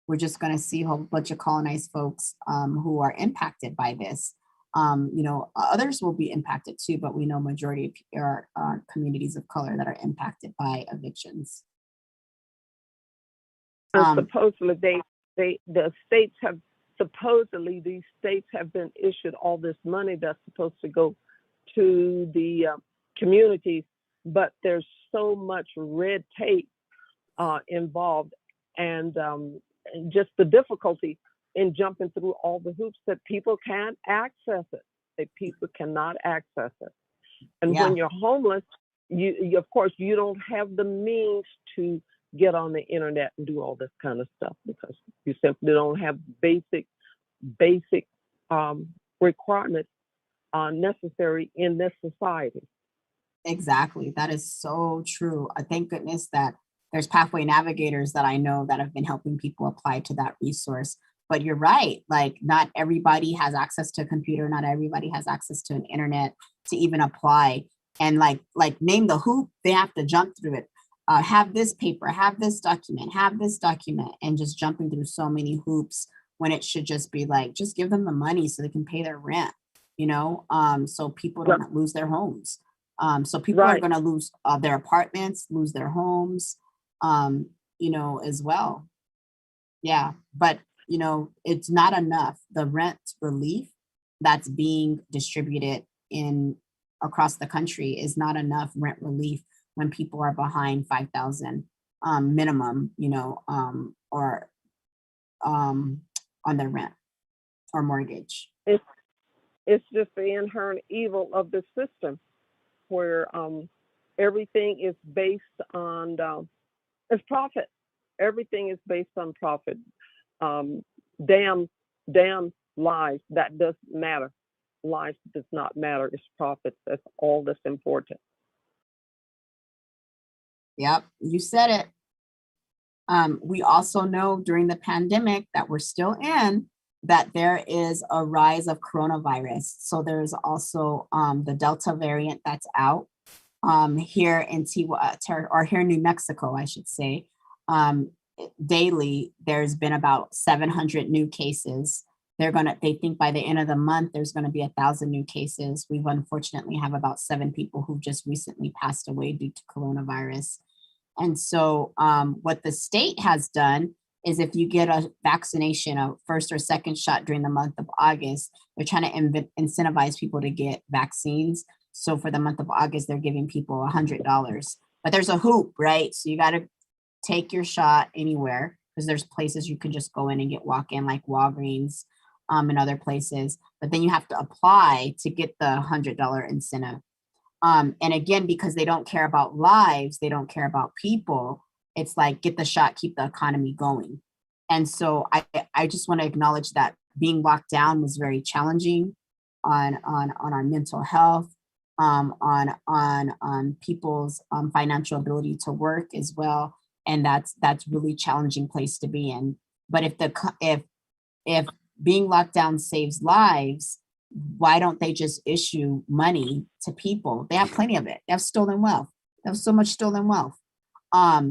Speaker 3: we're just going to see a whole bunch of colonized folks who are impacted by this. Others will be impacted too, but we know majority are communities of color that are impacted by evictions.
Speaker 4: And supposedly these states have been issued all this money that's supposed to go to the communities, but there's so much red tape involved, and just the difficulty in jumping through all the hoops that people can't access it. That people cannot access it. And when you're homeless, you of course you don't have the means to get on the internet and do all this kind of stuff because you simply don't have basic requirements necessary in this society.
Speaker 3: Exactly. That is so true. Thank goodness that there's pathway navigators that I know that have been helping people apply to that resource. But you're right, like not everybody has access to a computer, not everybody has access to an internet to even apply. And like name the hoop, they have to jump through it. Have this paper, have this document, and just jumping through so many hoops when it should just be like, just give them the money so they can pay their rent, so people don't lose their homes. So people are going to lose their apartments, lose their homes, as well. Yeah, but it's not enough. The rent relief that's being distributed across the country is not enough rent relief when people are behind 5,000 minimum, or on their rent or mortgage.
Speaker 4: It's just the inherent evil of the system, where everything is based on it's profit. Everything is based on profit. Damn lives, that doesn't matter. Life does not matter. It's profits. That's all that's important.
Speaker 3: Yep, you said it. We also know during the pandemic that we're still in, that there is a rise of coronavirus. So there's also the Delta variant that's out here in Tiwa, or here in New Mexico, I should say. Daily, there's been about 700 new cases. They think by the end of the month, there's going to be 1,000 new cases. We've unfortunately have about 7 people who've just recently passed away due to coronavirus. And so what the state has done is if you get a vaccination, a first or second shot during the month of August, they're trying to incentivize people to get vaccines. So for the month of August, they're giving people $100. But there's a hoop, right? So you got to take your shot anywhere, because there's places you can just go in and get walk-in, like Walgreens and other places. But then you have to apply to get the $100 incentive. And again, because they don't care about lives, they don't care about people, it's like, get the shot, keep the economy going. And so I just want to acknowledge that being locked down was very challenging on our mental health, on people's financial ability to work as well. And that's really challenging place to be in. But if being locked down saves lives, why don't they just issue money to people? They have plenty of it. They have stolen wealth. They have so much stolen wealth.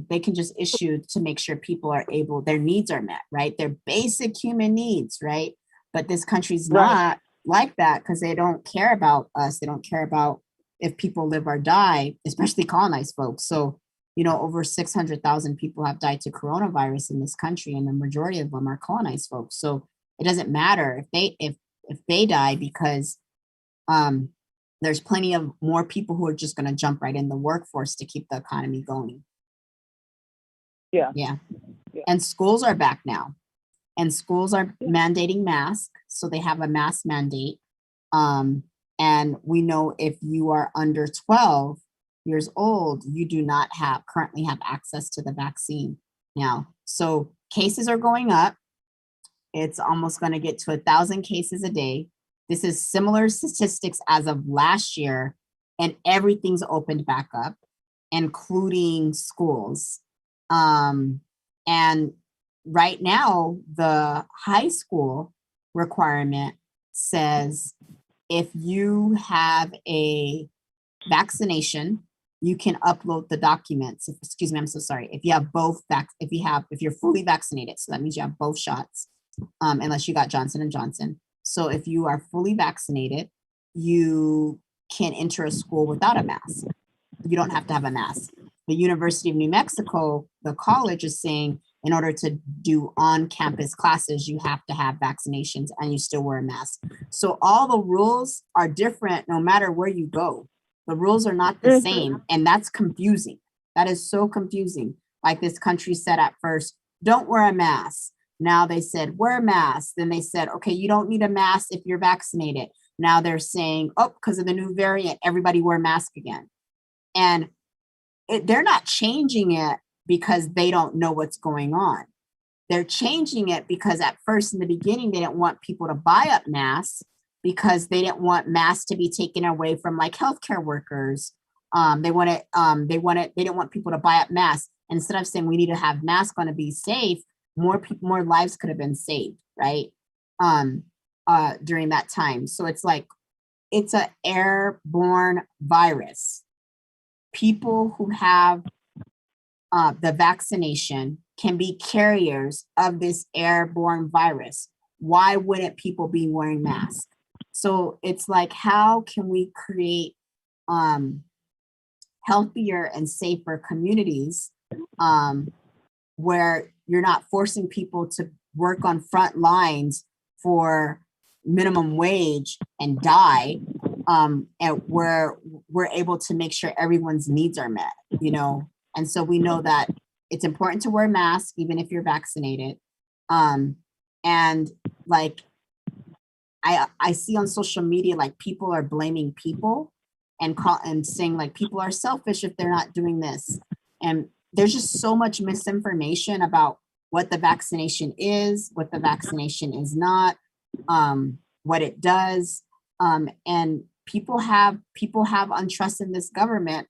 Speaker 3: They can just issue to make sure people are able, their needs are met, right? Their basic human needs, right? But this country's not like that, because they don't care about us. They don't care about if people live or die, especially colonized folks. So, over 600,000 people have died to coronavirus in this country, and the majority of them are colonized folks. So it doesn't matter if they die because there's plenty of more people who are just going to jump right in the workforce to keep the economy going.
Speaker 4: Yeah.
Speaker 3: Yeah.
Speaker 4: Yeah.
Speaker 3: And schools are back now. And schools are mandating masks. So they have a mask mandate. And we know if you are under 12 years old, you do not currently have access to the vaccine now. So cases are going up. It's almost going to get to 1,000 cases a day. This is similar statistics as of last year, and everything's opened back up, including schools. And right now, the high school requirement says if you have a vaccination, you can upload the documents. Excuse me, I'm so sorry. If you have both, if you're fully vaccinated, so that means you have both shots, unless you got Johnson & Johnson. So if you are fully vaccinated, you can enter a school without a mask. You don't have to have a mask. The University of New Mexico, the college, is saying in order to do on-campus classes, you have to have vaccinations and you still wear a mask. So all the rules are different no matter where you go. The rules are not the same, and that's confusing. That is so confusing. Like this country said at first, don't wear a mask. Now they said, wear a mask. Then they said, okay, you don't need a mask if you're vaccinated. Now they're saying, oh, because of the new variant, everybody wear a mask again. And they're not changing it because they don't know what's going on. They're changing it because at first in the beginning, they didn't want people to buy up masks because they didn't want masks to be taken away from like healthcare workers. They didn't want people to buy up masks. Instead of saying we need to have masks going to be safe, more lives could have been saved, right? During that time. So it's like, it's an airborne virus. People who have the vaccination can be carriers of this airborne virus. Why wouldn't people be wearing masks? So it's like, how can we create healthier and safer communities where you're not forcing people to work on front lines for minimum wage and die, and where we're able to make sure everyone's needs are met, you know? And so we know that it's important to wear masks, even if you're vaccinated. And like, I see on social media, like people are blaming people and saying like people are selfish if they're not doing this. And there's just so much misinformation about what the vaccination is, what the vaccination is not, what it does. And people have untrust in this government.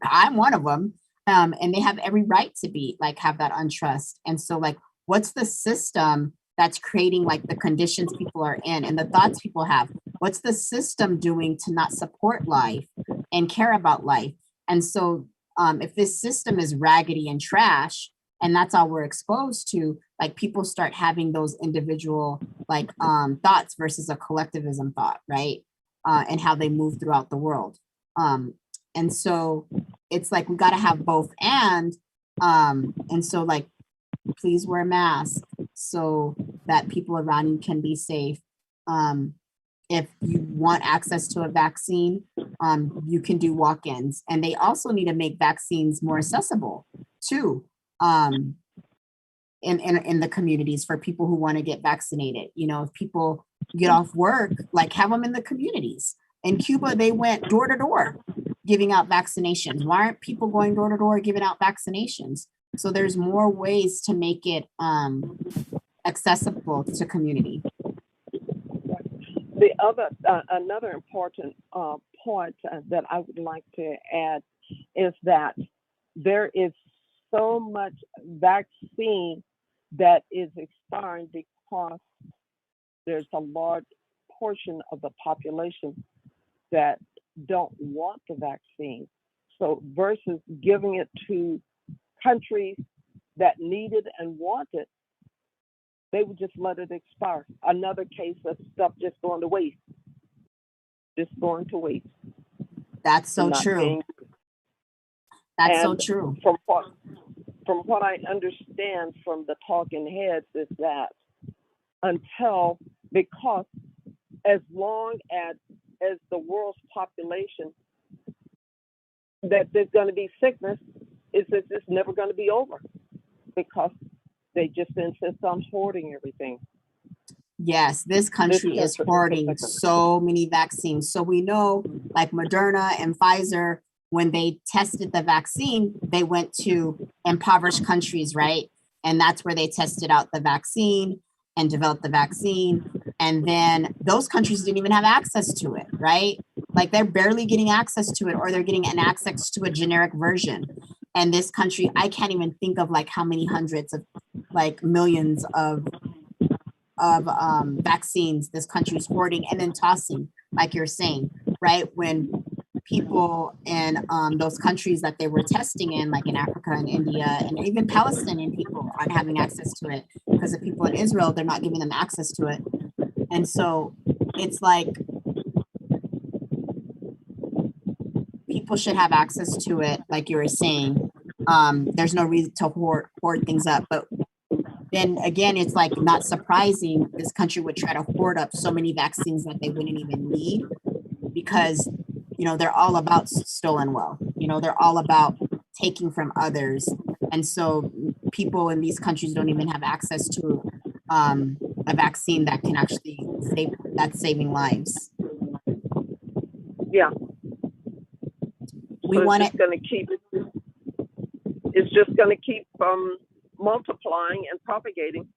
Speaker 3: I'm one of them. And they have every right to be like, have that untrust. And so like, what's the system that's creating like the conditions people are in and the thoughts people have? What's the system doing to not support life and care about life? And so if this system is raggedy and trash, and that's all we're exposed to, like people start having those individual like thoughts versus a collectivism thought, right? And how they move throughout the world. And so it's like, we got to have both and so like, please wear a mask so that people around you can be safe. If you want access to a vaccine, you can do walk-ins. And they also need to make vaccines more accessible too, in the communities for people who want to get vaccinated. You know, if people get off work, like have them in the communities. In Cuba, they went door to door giving out vaccinations. Why aren't people going door to door giving out vaccinations? So there's more ways to make it accessible to community.
Speaker 4: The other, another important point that I would like to add is that there is so much vaccine that is expiring because there's a large portion of the population that don't want the vaccine. So versus giving it to countries that need it and want it, they would just let it expire. Another case of stuff just going to waste. Just going to waste.
Speaker 3: That's so true. That's so true.
Speaker 4: From what I understand from the talking heads is that because as long as as the world's population, that there's going to be sickness, is that it's never going to be over because they just insist on hoarding everything.
Speaker 3: Yes, this country is hoarding so many vaccines. So we know, like Moderna and Pfizer, when they tested the vaccine, they went to impoverished countries, right? And that's where they tested out the vaccine and developed the vaccine. And then those countries didn't even have access to it, right? Like they're barely getting access to it, or they're getting an access to a generic version. And this country, I can't even think of like how many hundreds of like millions of vaccines this country is hoarding and then tossing, like you're saying, right? When people in those countries that they were testing in, like in Africa and India, and even Palestinian people aren't having access to it because the people in Israel, they're not giving them access to it. And so it's like people should have access to it, like you were saying. There's no reason to hoard things up. But then again, it's like not surprising this country would try to hoard up so many vaccines that they wouldn't even need, because you know they're all about stolen wealth. You know, they're all about taking from others. And so people in these countries don't even have access to a vaccine that can actually saving lives.
Speaker 4: Yeah.
Speaker 3: We want it.
Speaker 4: It's just going to keep multiplying and propagating.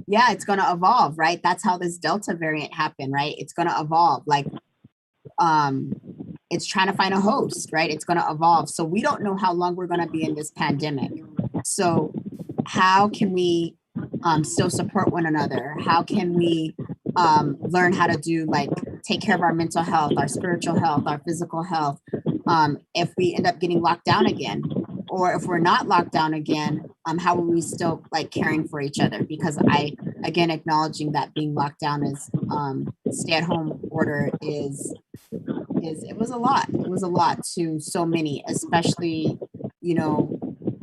Speaker 3: Yeah, it's going to evolve, right? That's how this Delta variant happened, right? It's going to evolve. Like, it's trying to find a host, right? It's going to evolve. So we don't know how long we're going to be in this pandemic. So how can we still support one another? How can we learn how to do, like, take care of our mental health, our spiritual health, our physical health, if we end up getting locked down again? Or if we're not locked down again, how are we still like caring for each other? Because again, acknowledging that being locked down is stay-at-home order it was a lot. It was a lot to so many, especially, you know,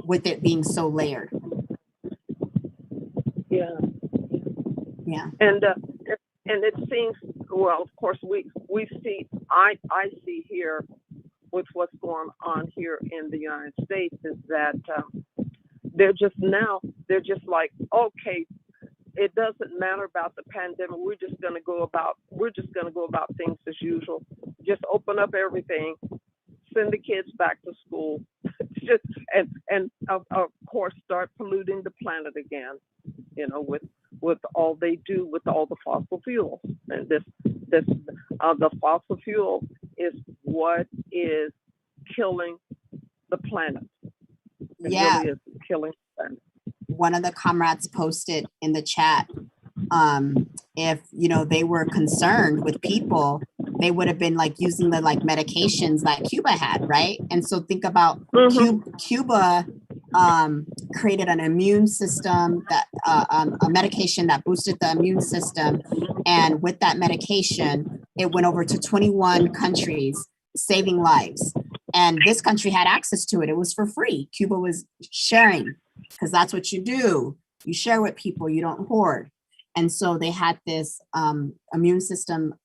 Speaker 3: with it being so layered.
Speaker 4: Yeah.
Speaker 3: Yeah.
Speaker 4: And it seems, well, of course, we see, I see here with what's going on here in the United States is that they're just like, okay, it doesn't matter about the pandemic. We're just going to go about things as usual. Just open up everything, send the kids back to school, just and of course start polluting the planet again. You know, with all they do with all the fossil fuels, and the fossil fuel is what is killing the planet. It really is killing the planet.
Speaker 3: One of the comrades posted in the chat, if you know they were concerned with people, they would have been like using the like medications that Cuba had, right? And so think about Cuba created an immune system that a medication that boosted the immune system, and with that medication, it went over to 21 countries, saving lives. And this country had access to it. It was for free. Cuba was sharing, because that's what you do. You share with people, you don't hoard. And so they had this immune system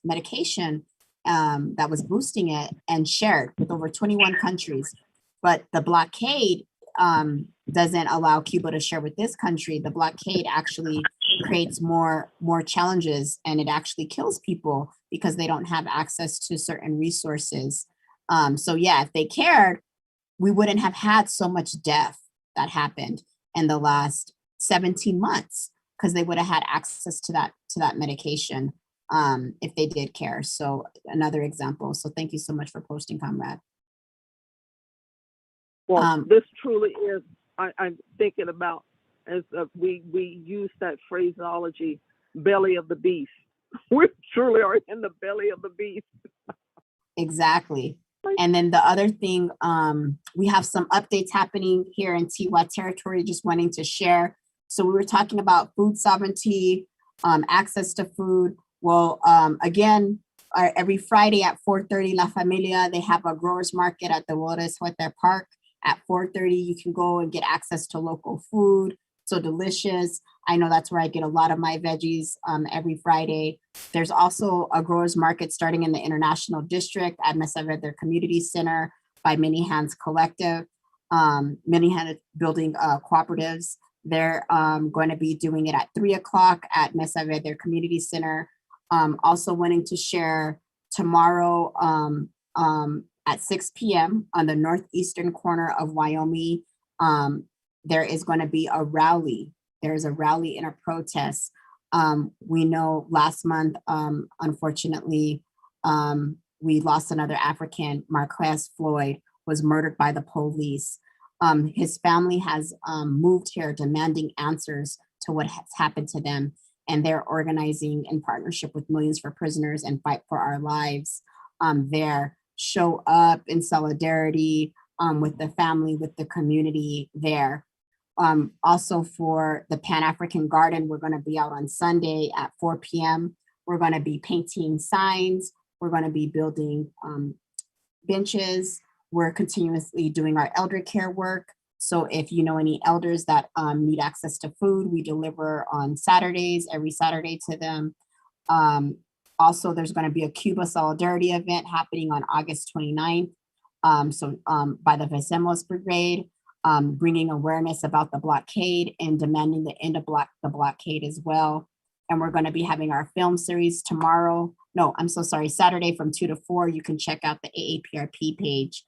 Speaker 3: medication that was boosting it and shared with over 21 countries. But the blockade doesn't allow Cuba to share with this country. The blockade actually creates more challenges, and it actually kills people because they don't have access to certain resources. So yeah, if they cared, we wouldn't have had so much death that happened in the last 17 months, because they would have had access to that medication if they did care. So another example. So thank you so much for posting, comrade.
Speaker 4: Well, this truly is, I'm thinking about, as we use that phraseology, belly of the beast. We truly are in the belly of the beast.
Speaker 3: Exactly. And then the other thing, we have some updates happening here in Tiwa territory, just wanting to share. So we were talking about food sovereignty, access to food. Well, again, every Friday at 4:30, La Familia, they have a growers market at the Juarez Huete Park. At 4:30, you can go and get access to local food, so delicious. I know that's where I get a lot of my veggies every Friday. There's also a growers market starting in the International District at Mesa Verde Community Center by Many Hands Collective, Many Hand Building Cooperatives. They're going to be doing it at 3 o'clock at Mesa Verde Community Center. Also wanting to share tomorrow at 6 p.m. on the northeastern corner of Wyoming, there is going to be a rally. There's a rally and a protest. We know last month, unfortunately, we lost another African. Marquez Floyd was murdered by the police. His family has moved here demanding answers to what has happened to them. And they're organizing in partnership with Millions for Prisoners and Fight for Our Lives there. Show up in solidarity with the family, with the community there. Also for the Pan-African Garden, we're going to be out on Sunday at 4 p.m. We're going to be painting signs. We're going to be building benches. We're continuously doing our elder care work. So if you know any elders that need access to food, we deliver on Saturdays, every Saturday to them. Also, there's going to be a Cuba Solidarity event happening on August 29th. By the Vesemos Brigade, bringing awareness about the blockade and demanding the end of the blockade as well. And we're going to be having our film series tomorrow. No, I'm so sorry, Saturday from 2 to 4. You can check out the AAPRP page.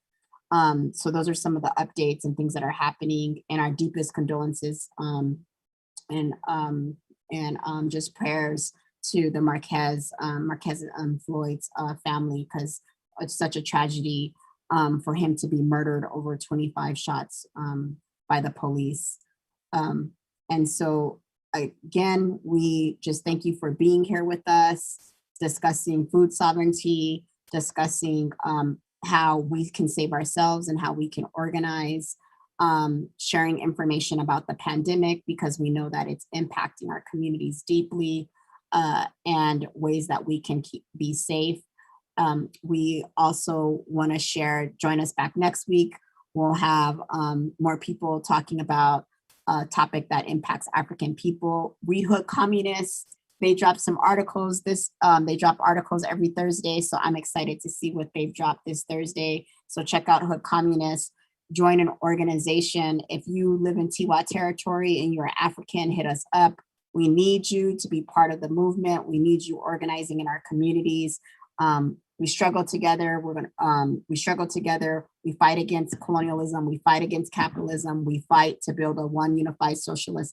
Speaker 3: So those are some of the updates and things that are happening, and our deepest condolences and just prayers to the Marquez Floyd's family, because it's such a tragedy for him to be murdered over 25 shots by the police. And so again, we just thank you for being here with us, discussing food sovereignty, discussing how we can save ourselves and how we can organize, sharing information about the pandemic, because we know that it's impacting our communities deeply, and ways that we can be safe. We also want to share, join us back next week. We'll have more people talking about a topic that impacts African people. We Hood Communists, they dropped some articles. They drop articles every Thursday, so I'm excited to see what they've dropped this Thursday. So check out Hood Communists, join an organization. If you live in Tiwa territory and you're African, hit us up. We need you to be part of the movement. We need you organizing in our communities. We struggle together. We struggle together. We fight against colonialism. We fight against capitalism. We fight to build a one unified socialist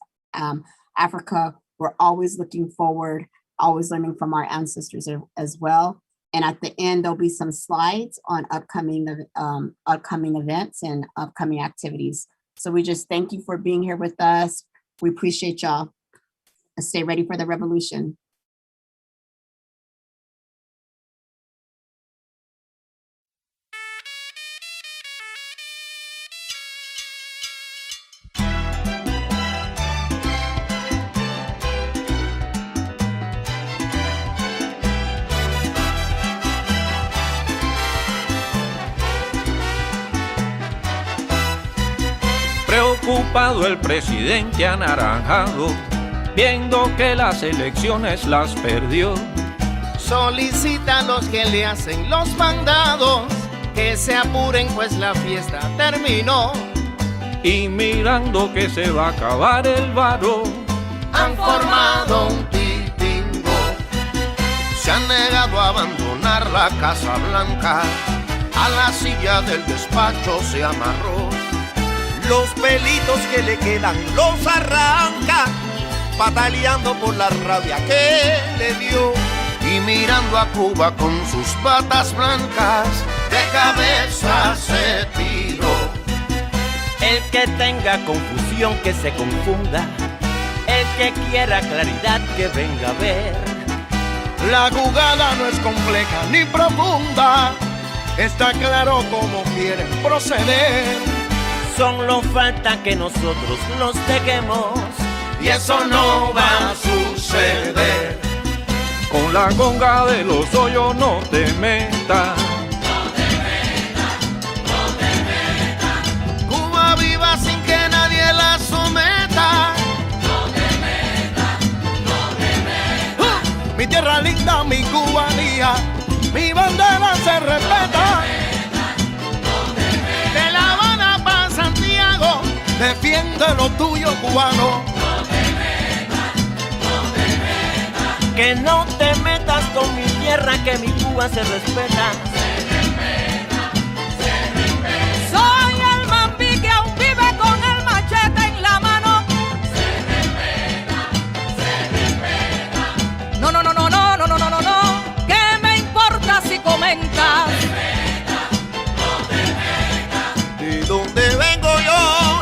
Speaker 3: Africa. We're always looking forward, always learning from our ancestors as well. And at the end, there'll be some slides on upcoming events and upcoming activities. So we just thank you for being here with us. We appreciate y'all. Stay ready for the revolution.
Speaker 5: Preocupado el presidente anaranjado, viendo que las elecciones las perdió.
Speaker 6: Solicita a los que le hacen los mandados que se apuren, pues la fiesta terminó.
Speaker 5: Y mirando que se va a acabar el varo,
Speaker 6: Han formado un titingo. Se han negado a abandonar la Casa Blanca. A la silla del despacho se amarró. Los pelitos que le quedan los arranca, pataleando por la rabia que le dio. Y mirando a Cuba con sus batas blancas, de cabeza se tiró.
Speaker 7: El que tenga confusión que se confunda, el que quiera claridad que venga a ver.
Speaker 6: La jugada no es compleja ni profunda, está claro cómo quieren proceder.
Speaker 7: Solo falta que nosotros los dejemos,
Speaker 6: y eso no va a suceder.
Speaker 5: con la conga de los hoyos no te metas.
Speaker 6: Cuba viva sin que nadie la someta. tierra linda, mi cubanía, mi bandera se respeta. De La Habana para Santiago, defiende lo tuyo, cubano.
Speaker 7: Que no te metas con mi tierra, que mi Cuba se respeta.